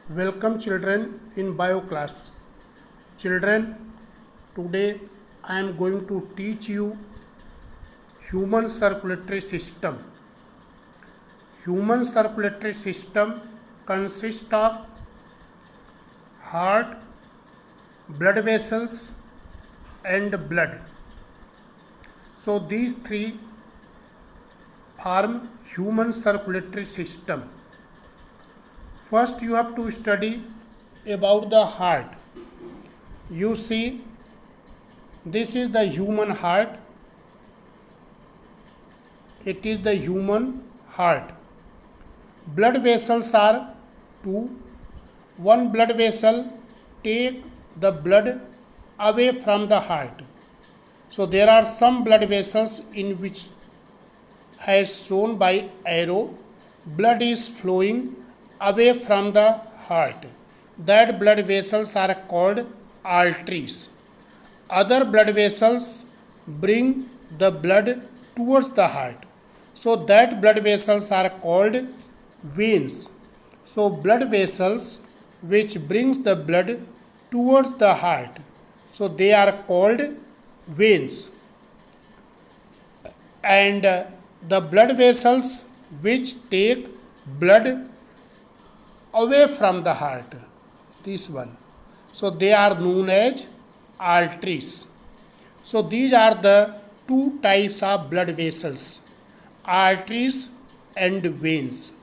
Welcome children in bio class. Children, today I am going to teach you human circulatory system. Human circulatory system consists of heart, blood vessels and blood. So these three form human circulatory system. First you have to study about the heart. You see, this is the human heart. It is the human heart. Blood vessels are two. One blood vessel take the blood away from the heart. So there are some blood vessels in which, as shown by arrow, blood is flowing away from the heart. That blood vessels are called arteries. Other blood vessels bring the blood towards the heart. So that blood vessels are called veins. So blood vessels which brings the blood towards the heart. So they are called veins. And the blood vessels which take blood away from the heart, this one, so they are known as arteries. So these are the two types of blood vessels, arteries and veins.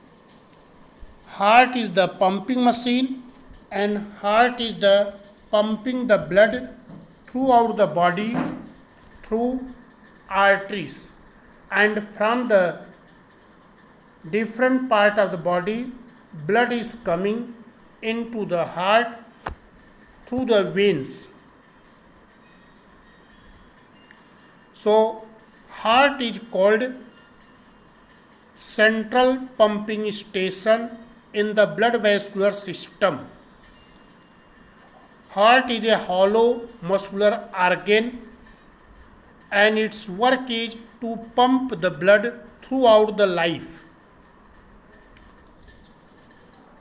Heart is the pumping machine and heart is the pumping the blood throughout the body through arteries, and from the different part of the body blood is coming into the heart through the veins. So heart is called central pumping station in the blood vascular system. Heart is a hollow muscular organ and its work is to pump the blood throughout the life.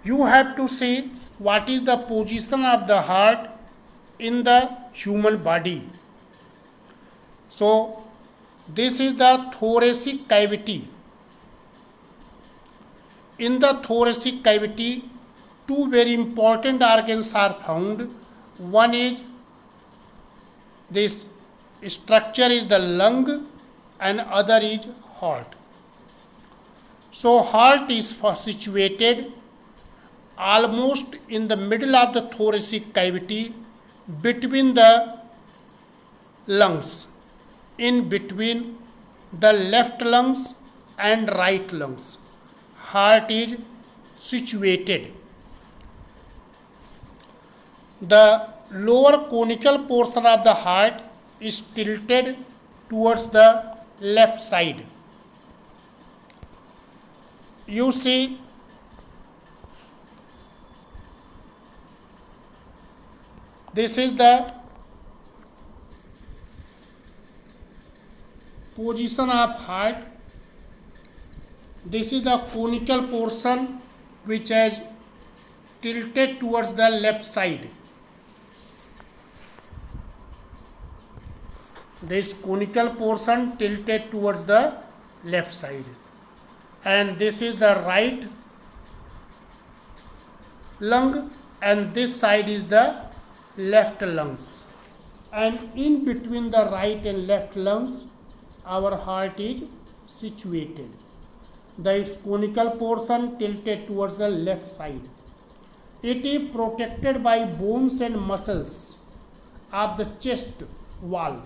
You have to say what is the position of the heart in the human body. So this is the thoracic cavity. In the thoracic cavity, two very important organs are found. One is, this structure is the lung and other is heart. So heart is situated almost in the middle of the thoracic cavity between the lungs, in between the left lungs and right lungs. Heart is situated. The lower conical portion of the heart is tilted towards the left side. You see, this is the position of heart. This is the conical portion which has tilted towards the left side. This conical portion tilted towards the left side. And this is the right lung and this side is the left lungs, and in between the right and left lungs our heart is situated. The conical portion tilted towards the left side. It is protected by bones and muscles of the chest wall,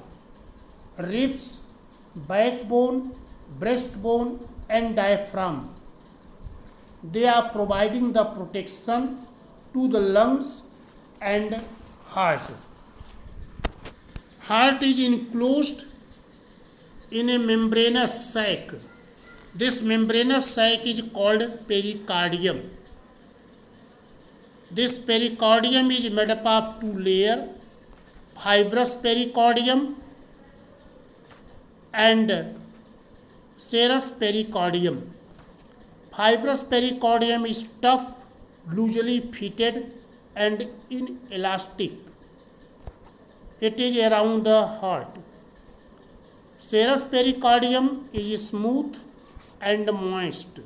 ribs, backbone, breastbone and diaphragm. They are providing the protection to the lungs and heart. Heart is enclosed in a membranous sac. This membranous sac is called pericardium. This pericardium is made up of two layers, fibrous pericardium and serous pericardium. Fibrous pericardium is tough loosely fitted and inelastic. It is around the heart. Serous pericardium is smooth and moist.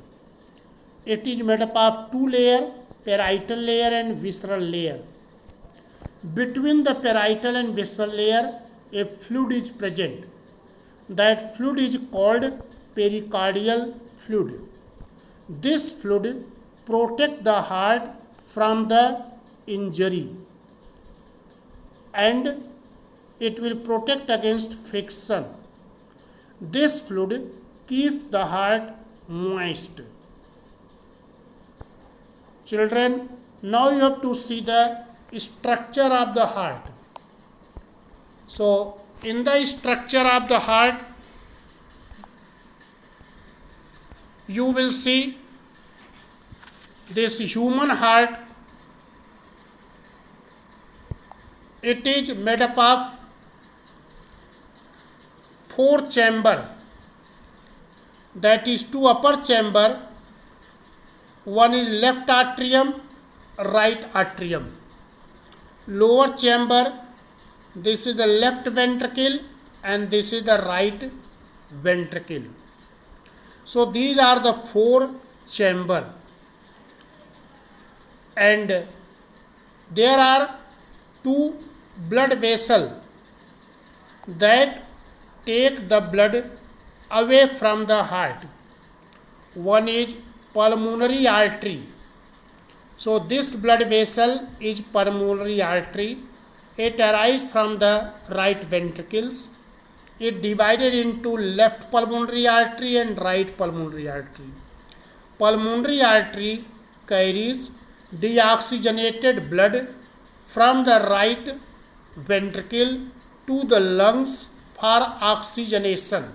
It is made up of two layers, parietal layer and visceral layer. Between the parietal and visceral layer, a fluid is present. That fluid is called pericardial fluid. This fluid protects the heart from the injury and it will protect against friction. This fluid keeps the heart moist. Children, now you have to see the structure of the heart. So, in the structure of the heart, you will see this human heart. It is made up of four chambers. That is two upper chamber. One is left atrium, right atrium. Lower chamber, this is the left ventricle and this is the right ventricle. So these are the four chambers. And there are two blood vessels that take the blood away from the heart. One is pulmonary artery. So this blood vessel is pulmonary artery. It arises from the right ventricles. It divided into left pulmonary artery and right pulmonary artery. Pulmonary artery carries deoxygenated blood from the right ventricle to the lungs for oxygenation.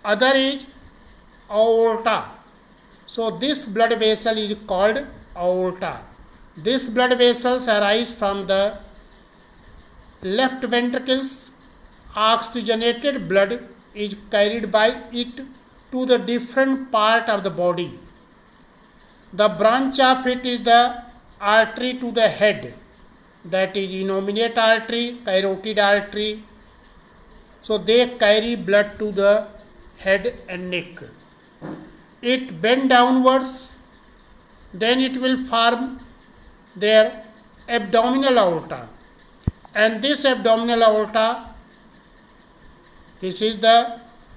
Other is aorta. So this blood vessel is called aorta. This blood vessels arise from the left ventricles. Oxygenated blood is carried by it to the different part of the body. The branch of it is the artery to the head. That is innominate artery, carotid artery. So they carry blood to the head and neck. It bend downwards, then it will form their abdominal aorta. And this abdominal aorta, this is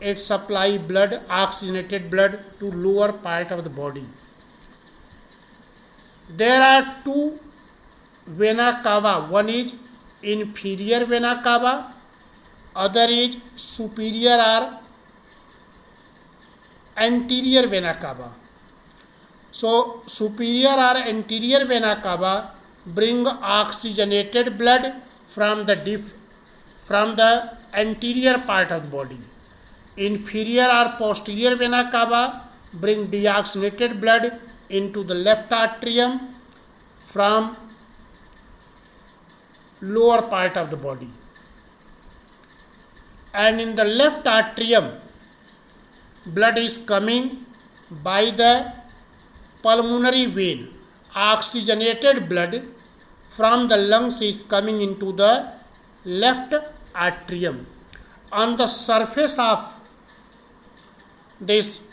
it supply blood, oxygenated blood to lower part of the body. There are two vena cava. One is inferior vena cava, other is superior or anterior vena cava. So superior or anterior vena cava bring oxygenated blood from the anterior part of the body. Inferior or posterior vena cava bring deoxygenated blood into the left atrium from lower part of the body. And in the left atrium, blood is coming by the pulmonary vein. Oxygenated blood from the lungs is coming into the left atrium. On the surface of this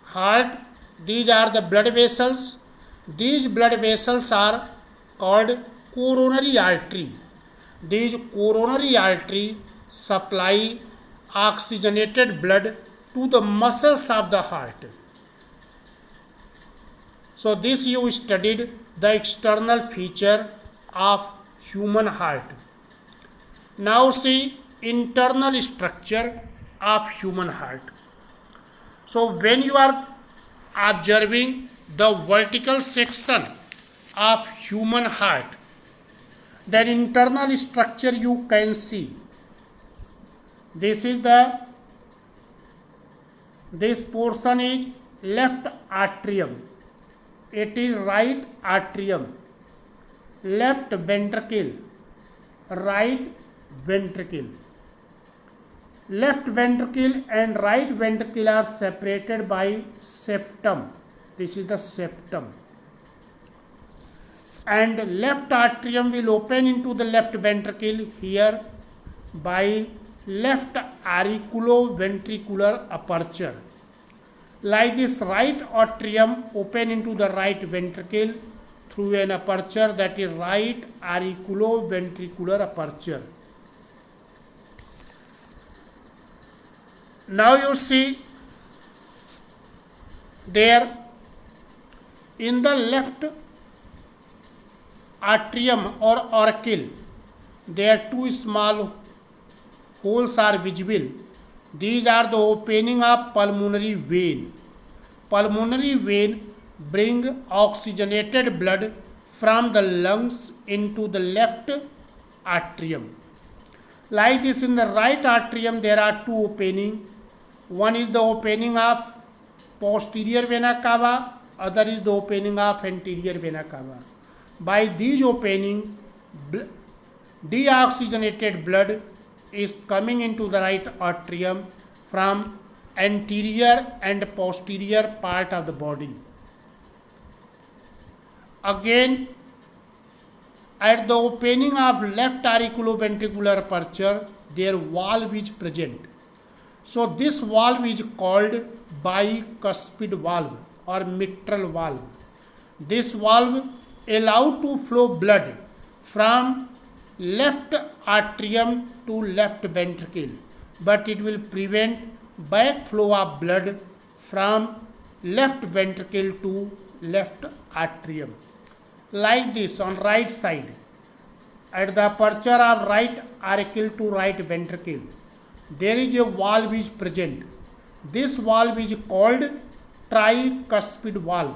heart, these are the blood vessels. These blood vessels are called coronary artery. These coronary artery supply oxygenated blood to the muscles of the heart. So this you studied the external feature of human heart. Now see internal structure of human heart. So when you are observing the vertical section of human heart, then internal structure you can see. This portion is left atrium. It is right atrium, left ventricle, right ventricle. Left ventricle and right ventricle are separated by septum. This is the septum. and left atrium will open into the left ventricle here by left auriculoventricular aperture. Like this, right atrium open into the right ventricle through an aperture, that is right auriculoventricular aperture. Now you see there in the left atrium or auricle, there two small holes are visible. These are the opening of pulmonary vein. Pulmonary vein bring oxygenated blood from the lungs into the left atrium. Like this, in the right atrium there are two openings. One is the opening of posterior vena cava, other is the opening of anterior vena cava. By these openings, deoxygenated blood is coming into the right atrium from anterior and posterior part of the body. Again, at the opening of left auriculoventricular aperture, their valve is present. So this valve is called bicuspid valve or mitral valve. This valve allows to flow blood from left atrium to left ventricle, but it will prevent backflow of blood from left ventricle to left atrium. Like this, on right side, at the aperture of right auricle to right ventricle, there is a valve is present. This valve is called tricuspid valve.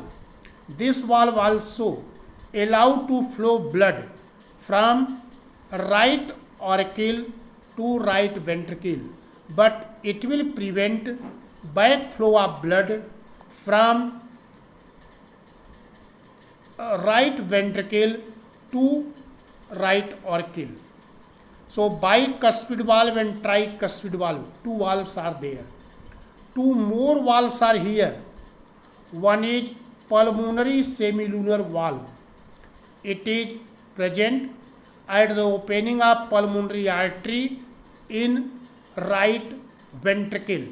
This valve also allows to flow blood from right auricle to right ventricle, but it will prevent backflow of blood from right ventricle to right auricle. So bicuspid valve and tricuspid valve, two valves are there. Two more valves are here. One is pulmonary semilunar valve. It is present at the opening of pulmonary artery in right ventricle.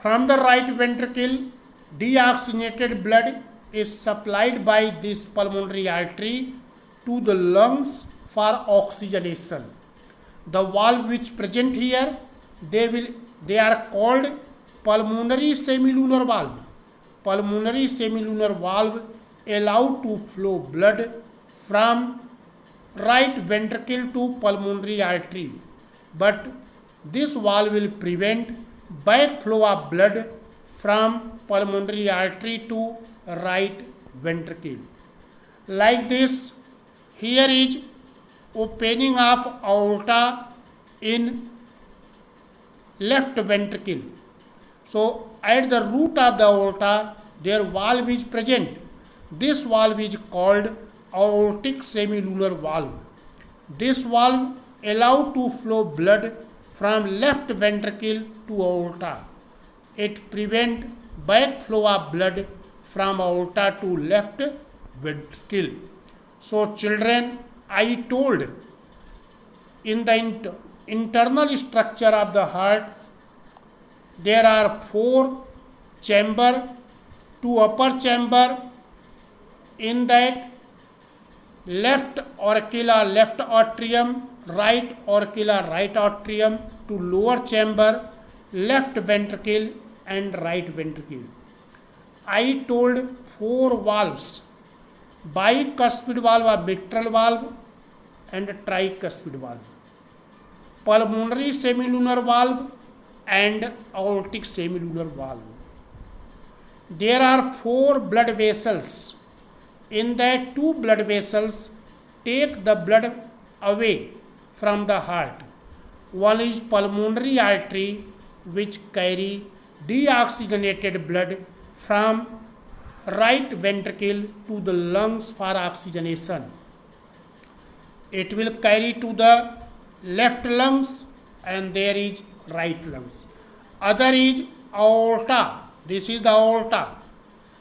From the right ventricle, deoxygenated blood is supplied by this pulmonary artery to the lungs for oxygenation. The valve which present here, they are called pulmonary semilunar valve. Pulmonary semilunar valve allow to flow blood from right ventricle to pulmonary artery, but this valve will prevent backflow of blood from pulmonary artery to right ventricle. Like this, here is opening of aorta in left ventricle. So at the root of the aorta, their valve is present. This valve is called aortic semilunar valve. This valve allows to flow blood from left ventricle to aorta. It prevents backflow of blood from aorta to left ventricle. So children, I told in the internal structure of the heart, there are four chambers, two upper chamber. In that, left auricle or left atrium, right auricle or right atrium, to lower chamber, left ventricle and right ventricle. I told four valves: bicuspid valve or mitral valve and tricuspid valve, pulmonary semilunar valve and aortic semilunar valve. There are four blood vessels. In that, two blood vessels take the blood away from the heart. One is pulmonary artery, which carry deoxygenated blood from right ventricle to the lungs for oxygenation. It will carry to the left lungs and there is right lungs. Other is aorta. This is the aorta.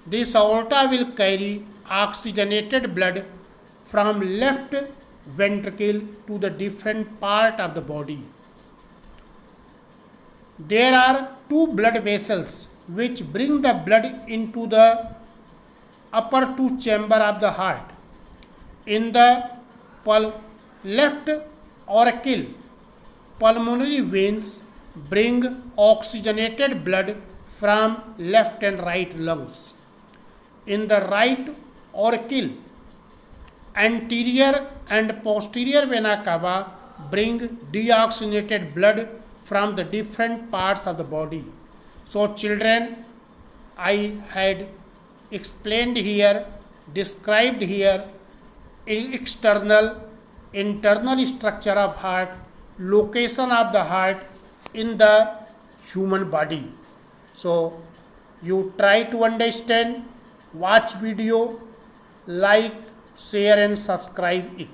This aorta will carry oxygenated blood from left ventricle to the different part of the body. There are two blood vessels which bring the blood into the upper two chamber of the heart. In the left auricle, pulmonary veins bring oxygenated blood from left and right lungs. In the right auricle, anterior and posterior vena cava bring deoxygenated blood from the different parts of the body. So children, I had explained here, described here external, internal structure of heart, location of the heart in the human body. So you try to understand, watch video, like, share and subscribe it.